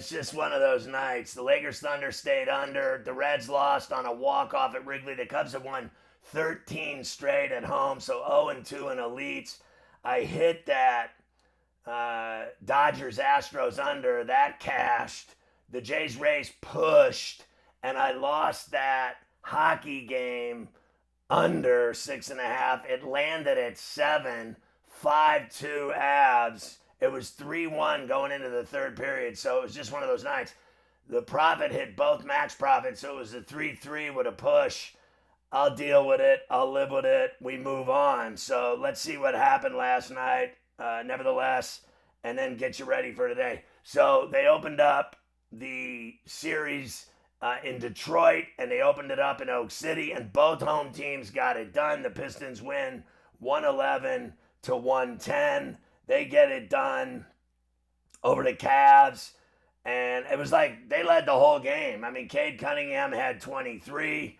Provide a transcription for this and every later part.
It's just one of those nights. The Lakers Thunder stayed under. The Reds lost on a walk-off at Wrigley. The Cubs have won 13 straight at home, so 0-2 in elites. I hit that Dodgers Astros under. That cashed. The Jays Rays pushed, and I lost that hockey game under 6.5. It landed at 7, 5-2 Avs. It was 3-1 going into the third period, so it was just one of those nights. The profit hit both max profits, so it was a 3-3 with a push. I'll deal with it. I'll live with it. We move on. So let's see what happened last night, nevertheless, and then get you ready for today. So they opened up the series in Detroit, and they opened it up in Oak City, and both home teams got it done. The Pistons win 111-110. They get it done over the Cavs, and it was like they led the whole game. I mean, Cade Cunningham had 23,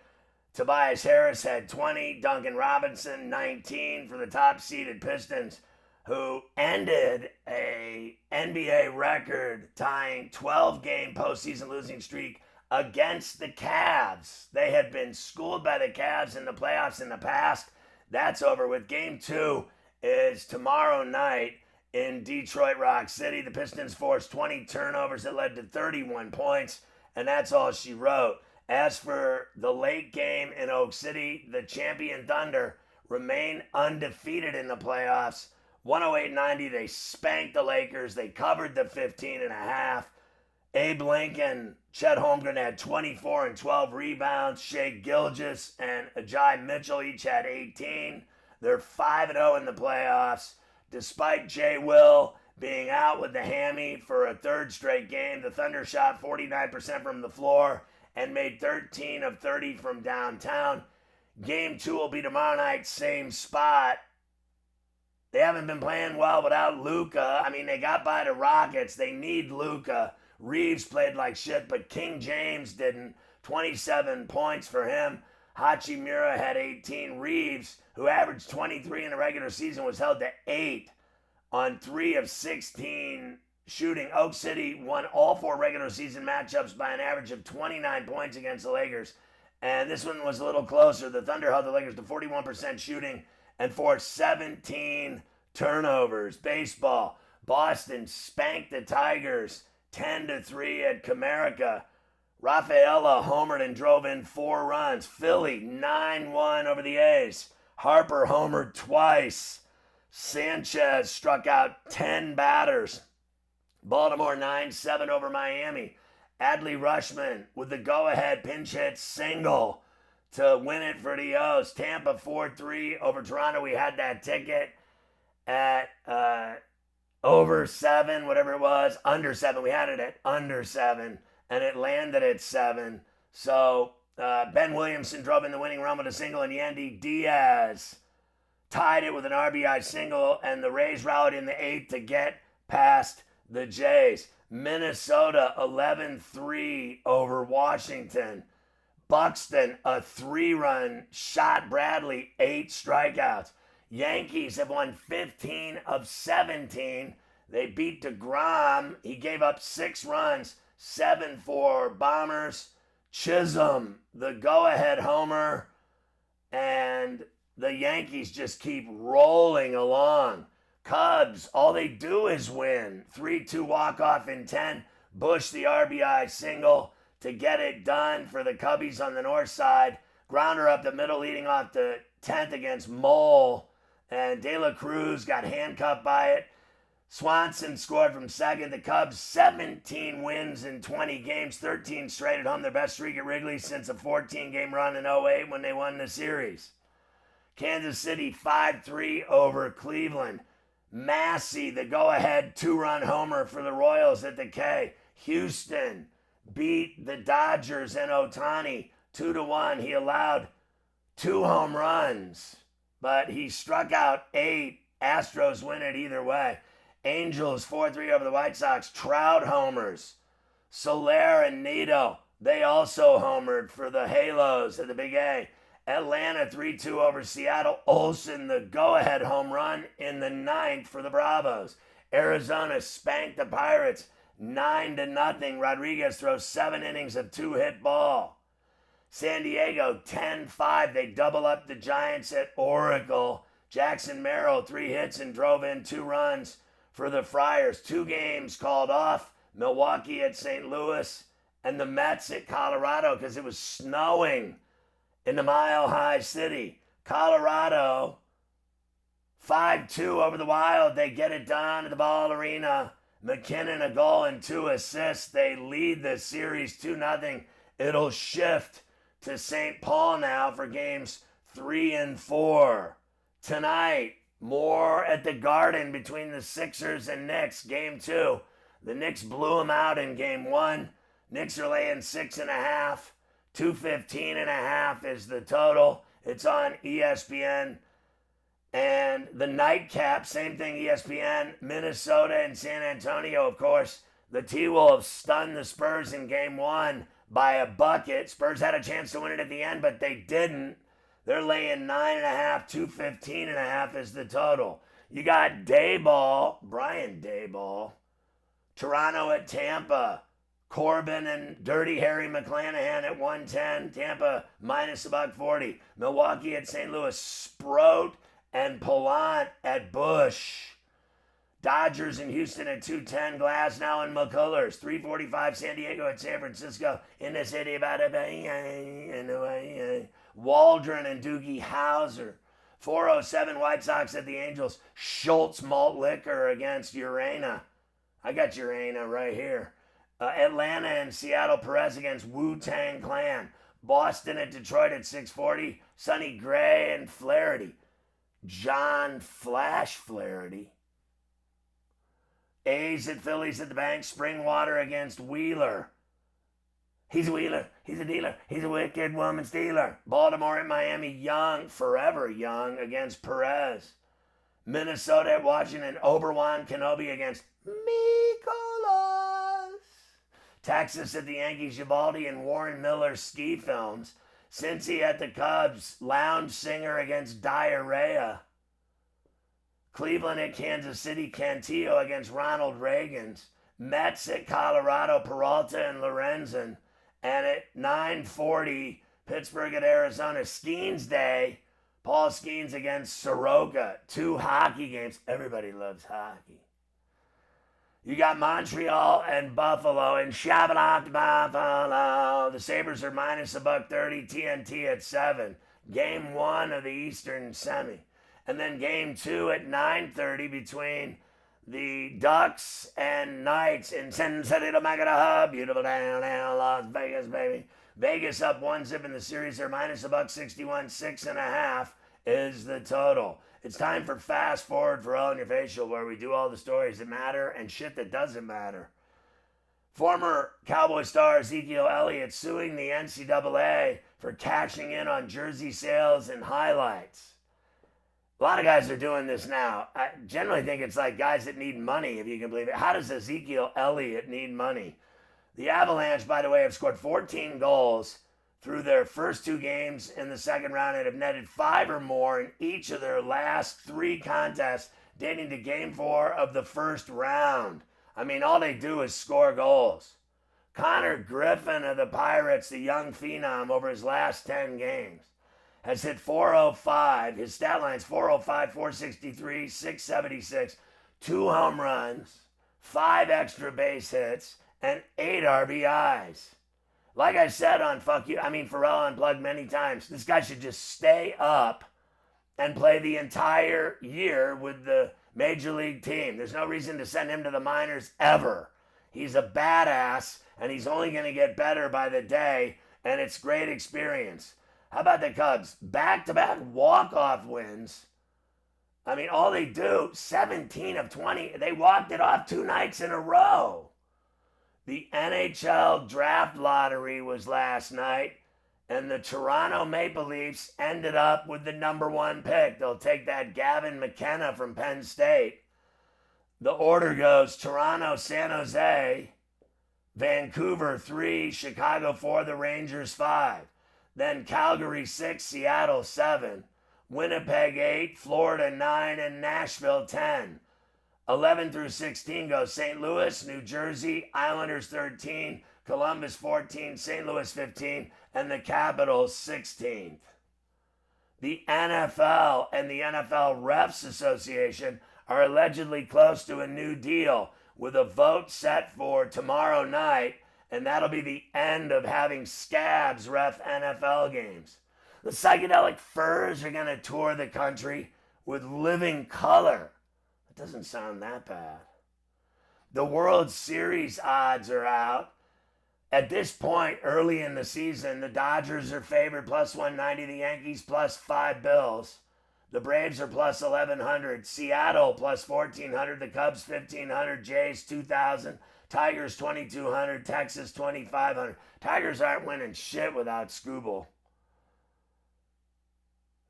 Tobias Harris had 20, Duncan Robinson 19 for the top-seeded Pistons, who ended a NBA record-tying 12-game postseason losing streak against the Cavs. They had been schooled by the Cavs in the playoffs in the past. That's over with. Game 2 is tomorrow night in Detroit Rock City. The Pistons forced 20 turnovers that led to 31 points, and that's all she wrote. As for the late game in Oak City, the champion Thunder remain undefeated in the playoffs. 108-90, they spanked the Lakers. They covered the 15.5. Abe Lincoln, Chet Holmgren had 24 and 12 rebounds. Shea Gilgeous and Ajay Mitchell each had 18. They're 5-0 in the playoffs. Despite Jay Will being out with the hammy for a third straight game, the Thunder shot 49% from the floor and made 13 of 30 from downtown. Game 2 will be tomorrow night, same spot. They haven't been playing well without Luka. I mean, they got by the Rockets. They need Luka. Reeves played like shit, but King James didn't. 27 points for him. Hachimura had 18. Reeves, who averaged 23 in the regular season, was held to 8 on 3 of 16 shooting. Oak City won all 4 regular season matchups by an average of 29 points against the Lakers. And this one was a little closer. The Thunder held the Lakers to 41% shooting and forced 17 turnovers. Baseball. Boston spanked the Tigers 10-3 at Comerica. Rafaela homered and drove in 4 runs. Philly 9-1 over the A's. Harper homered twice. Sanchez struck out 10 batters. Baltimore 9-7 over Miami. Adley Rutschman with the go-ahead pinch hit single to win it for the O's. Tampa 4-3 over Toronto. We had that ticket at over 7, whatever it was, under 7. We had it at under 7, and it landed at 7. So Ben Williamson drove in the winning run with a single, and Yandy Diaz tied it with an RBI single, and the Rays rallied in the 8th to get past the Jays. Minnesota 11-3 over Washington. Buxton, a 3-run shot. Bradley, 8 strikeouts. Yankees have won 15 of 17. They beat DeGrom. He gave up 6 runs, 7 for Bombers. Chisholm, the go-ahead homer. And the Yankees just keep rolling along. Cubs, all they do is win. 3-2 walk-off in 10. Bush, the RBI single to get it done for the Cubbies on the north side. Grounder up the middle, leading off the 10th against Mole. And De La Cruz got handcuffed by it. Swanson scored from second. The Cubs, 17 wins in 20 games, 13 straight at home. Their best streak at Wrigley since a 14-game run in '08 when they won the series. Kansas City, 5-3 over Cleveland. Massey, the go-ahead 2-run homer for the Royals at the K. Houston beat the Dodgers and Ohtani 2-1. He allowed 2 home runs, but he struck out 8. Astros win it either way. Angels 4-3 over the White Sox. Trout homers. Soler and Nito, they also homered for the Halos at the Big A. Atlanta 3-2 over Seattle. Olsen, the go-ahead home run in the 9th for the Bravos. Arizona spanked the Pirates 9-0. Rodriguez throws 7 innings of 2-hit ball. San Diego 10-5. They double up the Giants at Oracle. Jackson Merrill 3 hits and drove in 2 runs for the Friars. 2 games called off. Milwaukee at St. Louis and the Mets at Colorado because it was snowing in the Mile High City. Colorado 5-2 over the Wild. They get it done at the Ball Arena. McKinnon a goal and 2 assists. They lead the series 2-0. It'll shift to St. Paul now for games 3 and 4. Tonight, more at the Garden between the Sixers and Knicks. Game 2. The Knicks blew them out in game 1. Knicks are laying 6.5. 215.5 is the total. It's on ESPN. And the nightcap, same thing, ESPN, Minnesota and San Antonio, of course. The T-Wolves stunned the Spurs in game 1 by a bucket. Spurs had a chance to win it at the end, but they didn't. They're laying 9.5, 215.5 is the total. You got Brian Dayball, Toronto at Tampa. Corbin and Dirty Harry McClanahan at 110. Tampa minus $1.40. Milwaukee at St. Louis. Sproat and Pallant at Busch. Dodgers in Houston at 210. Glasnow and McCullers. 345. San Diego at San Francisco. In the city about Waldron and Doogie Howser. 407. White Sox at the Angels. Schultz malt liquor against Urena. I got Urena right here. Atlanta and Seattle, Perez against Wu-Tang Clan. Boston at Detroit at 640. Sonny Gray and Flaherty. John Flash Flaherty. A's at Phillies at the bank. Springwater against Wheeler. He's a Wheeler. He's a dealer. He's a wicked woman stealer. Baltimore at Miami. Young, forever young, against Perez. Minnesota at Washington. Obi-Wan Kenobi against Mikolas. Texas at the Yankees, Uvalde and Warren Miller ski films. Cincy at the Cubs, lounge singer against diarrhea. Cleveland at Kansas City, Cantillo against Ronald Reagan's. Mets at Colorado, Peralta and Lorenzen. And at 9:40, Pittsburgh at Arizona, Skeens Day. Paul Skeens against Soroka. 2 hockey games. Everybody loves hockey. You got Montreal and Buffalo and Shabbat Buffalo. The Sabres are minus $1.30. TNT at 7. Game 1 of the Eastern Semi. And then game 2 at 9:30 between the Ducks and Knights in Sin City, the Mecca, the Hub. Beautiful down Las Vegas, baby. Vegas up 1-zip in the series. They're minus $1.61. 6.5 is the total. It's time for Fast Forward Ferrall and Your Facial, where we do all the stories that matter and shit that doesn't matter. Former Cowboy star Ezekiel Elliott suing the NCAA for cashing in on jersey sales and highlights. A lot of guys are doing this now. I generally think it's like guys that need money, if you can believe it. How does Ezekiel Elliott need money? The Avalanche, by the way, have scored 14 goals through their first 2 games in the second round and have netted 5 or more in each of their last 3 contests dating to game 4 of the first round. I mean, all they do is score goals. Connor Griffin of the Pirates, the young phenom, over his last 10 games, has hit .405. His stat line's .405, .463, .676, 2 home runs, 5 extra base hits, and 8 RBIs. Like I said on Ferrall Unplugged many times, this guy should just stay up and play the entire year with the major league team. There's no reason to send him to the minors ever. He's a badass, and he's only going to get better by the day, and it's great experience. How about the Cubs? Back-to-back walk-off wins. I mean, all they do, 17 of 20, they walked it off 2 nights in a row. The NHL draft lottery was last night, and the Toronto Maple Leafs ended up with the number 1 pick. They'll take that Gavin McKenna from Penn State. The order goes Toronto, San Jose, Vancouver 3, Chicago 4, the Rangers 5. Then Calgary 6, Seattle 7, Winnipeg 8, Florida 9, and Nashville 10. 11 through 16 go St. Louis, New Jersey, Islanders 13, Columbus 14, St. Louis 15, and the Capitals 16th. The NFL and the NFL Refs Association are allegedly close to a new deal with a vote set for tomorrow night, and that'll be the end of having scabs ref NFL games. The psychedelic furs are going to tour the country with living color. It doesn't sound that bad. The World Series odds are out. At this point, early in the season, the Dodgers are favored plus 190, the Yankees plus 5 bills. The Braves are plus 1,100, Seattle plus 1,400, the Cubs 1,500, Jays 2,000, Tigers 2,200, Texas 2,500. Tigers aren't winning shit without Scooble.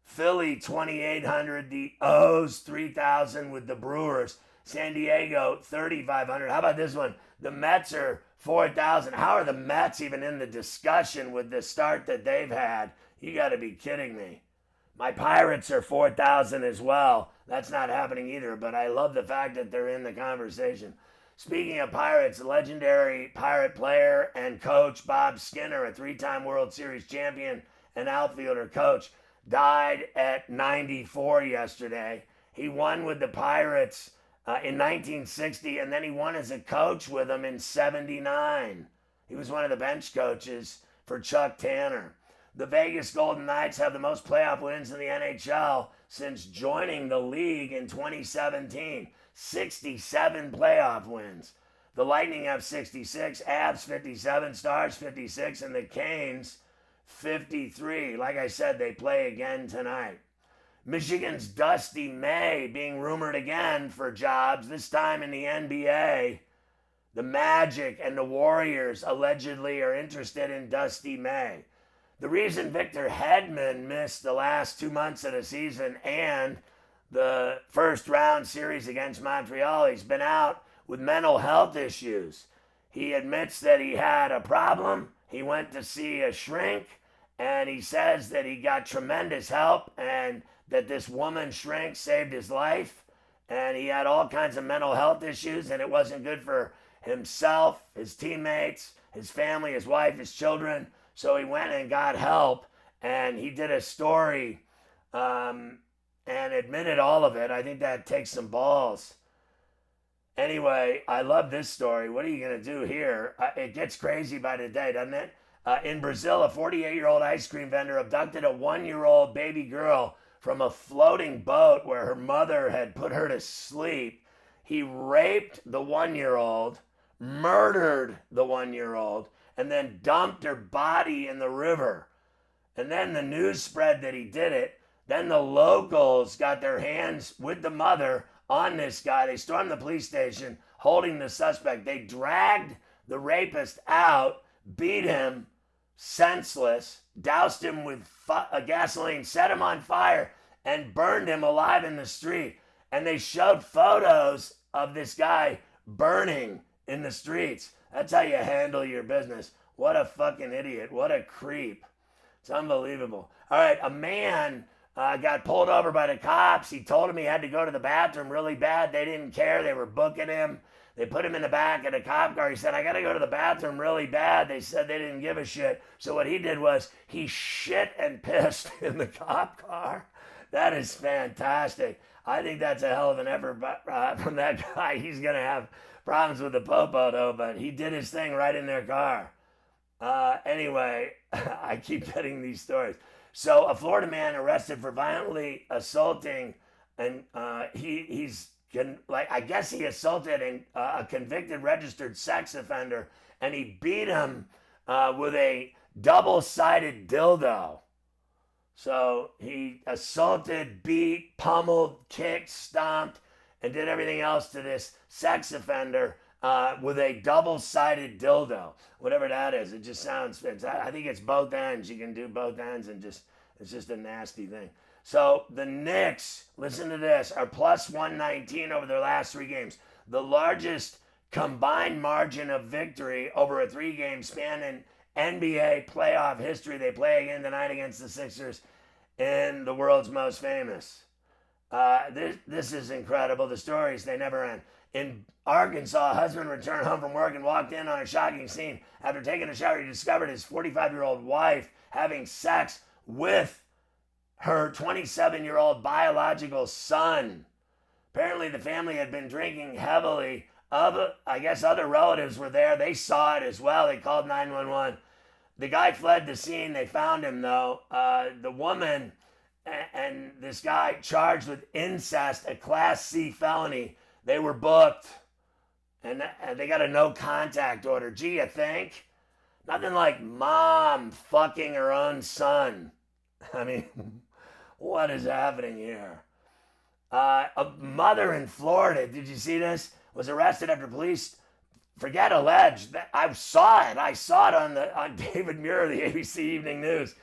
Philly 2,800, the O's 3,000 with the Brewers. San Diego 3,500. How about this one? The Mets are 4,000. How are the Mets even in the discussion with the start that they've had? You got to be kidding me. My Pirates are 4,000 as well. That's not happening either, but I love the fact that they're in the conversation. Speaking of Pirates, legendary Pirate player and coach Bob Skinner, a 3-time World Series champion and outfielder coach, died at 94 yesterday. He won with the Pirates in 1960, and then he won as a coach with them in 79. He was one of the bench coaches for Chuck Tanner. The Vegas Golden Knights have the most playoff wins in the NHL since joining the league in 2017. 67 playoff wins. The Lightning have 66, Avs 57, Stars 56, and the Canes 53. Like I said, they play again tonight. Michigan's Dusty May being rumored again for jobs, this time in the NBA. The Magic and the Warriors allegedly are interested in Dusty May. The reason Victor Hedman missed the last 2 months of the season and the first round series against Montreal, he's been out with mental health issues. He admits that he had a problem. He went to see a shrink, and he says that he got tremendous help and that this woman shrink saved his life. And he had all kinds of mental health issues, and it wasn't good for himself, his teammates, his family, his wife, his children. So he went and got help, and he did a story and admitted all of it. I think that takes some balls. Anyway, I love this story. What are you going to do here? It gets crazy by the day, doesn't it? In Brazil, a 48-year-old ice cream vendor abducted a 1-year-old baby girl from a floating boat where her mother had put her to sleep. He raped the 1-year-old, murdered the 1-year-old, and then dumped her body in the river. And then the news spread that he did it. Then the locals got their hands with the mother on this guy. They stormed the police station holding the suspect. They dragged the rapist out, beat him senseless, doused him with gasoline, set him on fire, and burned him alive in the street. And they showed photos of this guy burning in the streets. That's how you handle your business. What a fucking idiot. What a creep. It's unbelievable. All right, a man got pulled over by the cops. He told him he had to go to the bathroom really bad. They didn't care. They were booking him. They put him in the back of the cop car. He said, I got to go to the bathroom really bad. They said they didn't give a shit. So what he did was he shit and pissed in the cop car. That is fantastic. I think that's a hell of an effort from that guy. He's going to have problems with the popo, though, but he did his thing right in their car. Anyway, I keep getting these stories. So a Florida man arrested for violently assaulting, and I guess he assaulted a convicted registered sex offender, and he beat him with a double-sided dildo. So he assaulted, beat, pummeled, kicked, stomped, and did everything else to this sex offender with a double-sided dildo. Whatever that is, it just sounds, I think it's both ends. You can do both ends, and it's just a nasty thing. So the Knicks, listen to this, are plus 119 over their last 3 games. The largest combined margin of victory over a 3-game span in NBA playoff history. They play again tonight against the Sixers in the world's most famous. This is incredible. The stories, they never end. In Arkansas, a husband returned home from work and walked in on a shocking scene. After taking a shower, he discovered his 45-year-old wife having sex with her 27-year-old biological son. Apparently, the family had been drinking heavily. I guess other relatives were there. They saw it as well. They called 911. The guy fled the scene. They found him, though. The woman and this guy charged with incest, a Class C felony. They were booked, and they got a no contact order. Gee, you think? Nothing like mom fucking her own son. I mean, what is happening here? A mother in Florida, did you see this? Was arrested after police, forget alleged. I saw it. I saw it on David Muir, the ABC Evening News.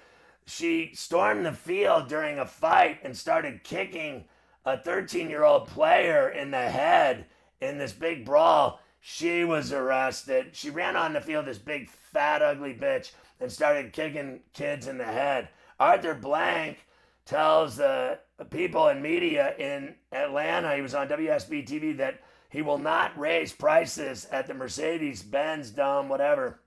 She stormed the field during a fight and started kicking a 13-year-old player in the head in this big brawl. She was arrested. She ran on the field, this big, fat, ugly bitch, and started kicking kids in the head. Arthur Blank tells the people in media in Atlanta, he was on WSB TV, that he will not raise prices at the Mercedes-Benz Dome, whatever,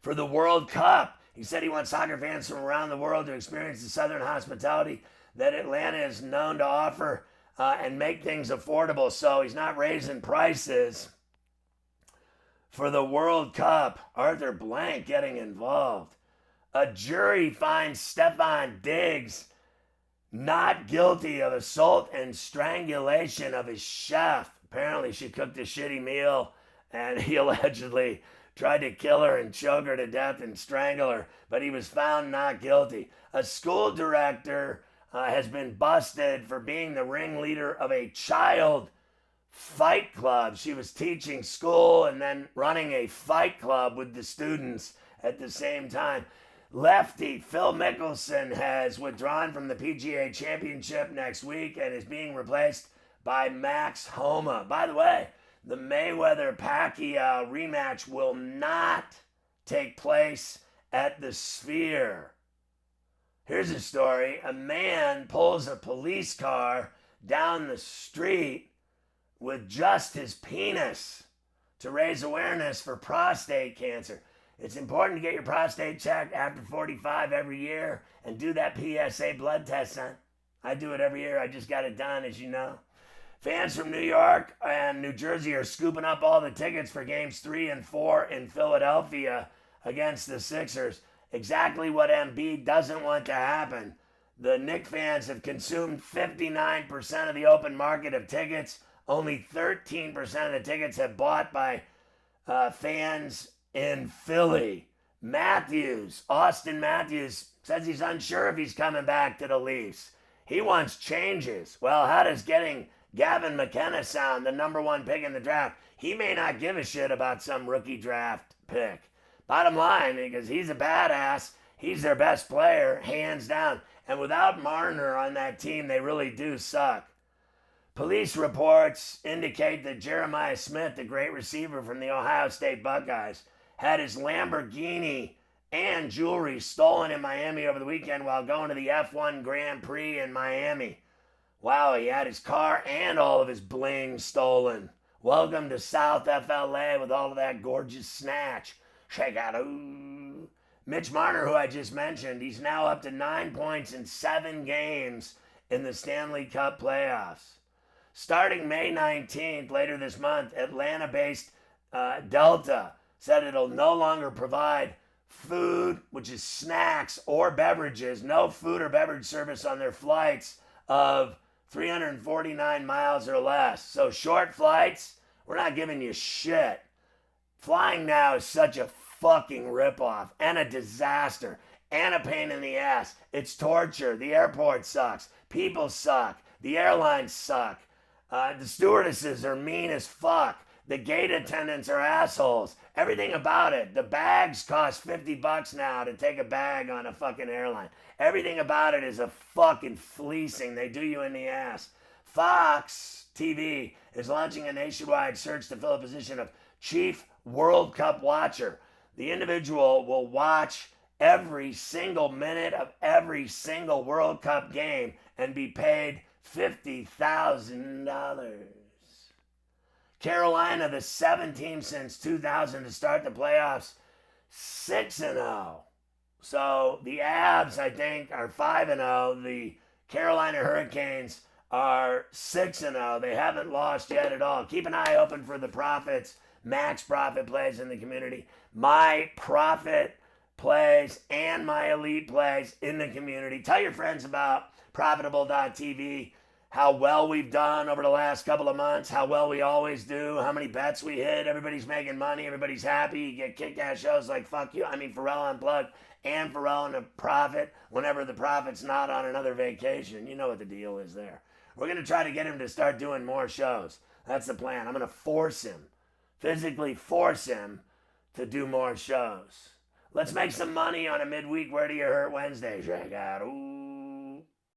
for the World Cup. He said he wants soccer fans from around the world to experience the Southern hospitality that Atlanta is known to offer and make things affordable. So he's not raising prices for the World Cup. Arthur Blank getting involved. A jury finds Stefan Diggs not guilty of assault and strangulation of his chef. Apparently she cooked a shitty meal and he allegedly tried to kill her and choke her to death and strangle her, but he was found not guilty. A school director has been busted for being the ringleader of a child fight club. She was teaching school and then running a fight club with the students at the same time. Lefty Phil Mickelson has withdrawn from the PGA Championship next week and is being replaced by Max Homa. By the way, the Mayweather-Pacquiao rematch will not take place at the Sphere. Here's a story. A man pulls a police car down the street with just his penis to raise awareness for prostate cancer. It's important to get your prostate checked after 45 every year and do that PSA blood test, son. I do it every year. I just got it done, as you know. Fans from New York and New Jersey are scooping up all the tickets for games 3 and 4 in Philadelphia against the Sixers. Exactly what Embiid doesn't want to happen. The Knicks fans have consumed 59% of the open market of tickets. Only 13% of the tickets have bought by fans in Philly. Austin Matthews, says he's unsure if he's coming back to the Leafs. He wants changes. Well, how does getting Gavin McKenna sound, the number 1 pick in the draft? He may not give a shit about some rookie draft pick. Bottom line, because he's a badass, he's their best player, hands down. And without Marner on that team, they really do suck. Police reports indicate that Jeremiah Smith, the great receiver from the Ohio State Buckeyes, had his Lamborghini and jewelry stolen in Miami over the weekend while going to the F1 Grand Prix in Miami. Wow, he had his car and all of his bling stolen. Welcome to South FLA with all of that gorgeous snatch. Check out, ooh. Mitch Marner, who I just mentioned, he's now up to 9 points in 7 games in the Stanley Cup playoffs. Starting May 19th, later this month, Atlanta-based Delta said it'll no longer provide food, which is snacks or beverages, no food or beverage service on their flights of 349 miles or less. So short flights, we're not giving you shit. Flying now is such a fucking ripoff and a disaster and a pain in the ass. It's torture. The airport sucks. People suck. The airlines suck. The stewardesses are mean as fuck. The gate attendants are assholes. Everything about it. The bags cost $50 now to take a bag on a fucking airline. Everything about it is a fucking fleecing. They do you in the ass. Fox TV is launching a nationwide search to fill a position of Chief World Cup Watcher. The individual will watch every single minute of every single World Cup game and be paid $50,000. Carolina, the 7th team since 2000 to start the playoffs, 6-0. So the Avs, I think, are 5-0. The Carolina Hurricanes are 6-0. They haven't lost yet at all. Keep an eye open for the profits, max profit plays in the community. My profit plays and my elite plays in the community. Tell your friends about profitable.tv, how well we've done over the last couple of months, how well we always do, how many bets we hit. Everybody's making money. Everybody's happy. You get kick-ass shows like Fuck You. I mean, Ferrall Unplugged and Ferrall in a profit whenever the profit's not on another vacation. You know what the deal is there. We're going to try to get him to start doing more shows. That's the plan. I'm going to force him, physically force him to do more shows. Let's make some money on a midweek Where Do You Hurt Wednesday, check out. Ooh.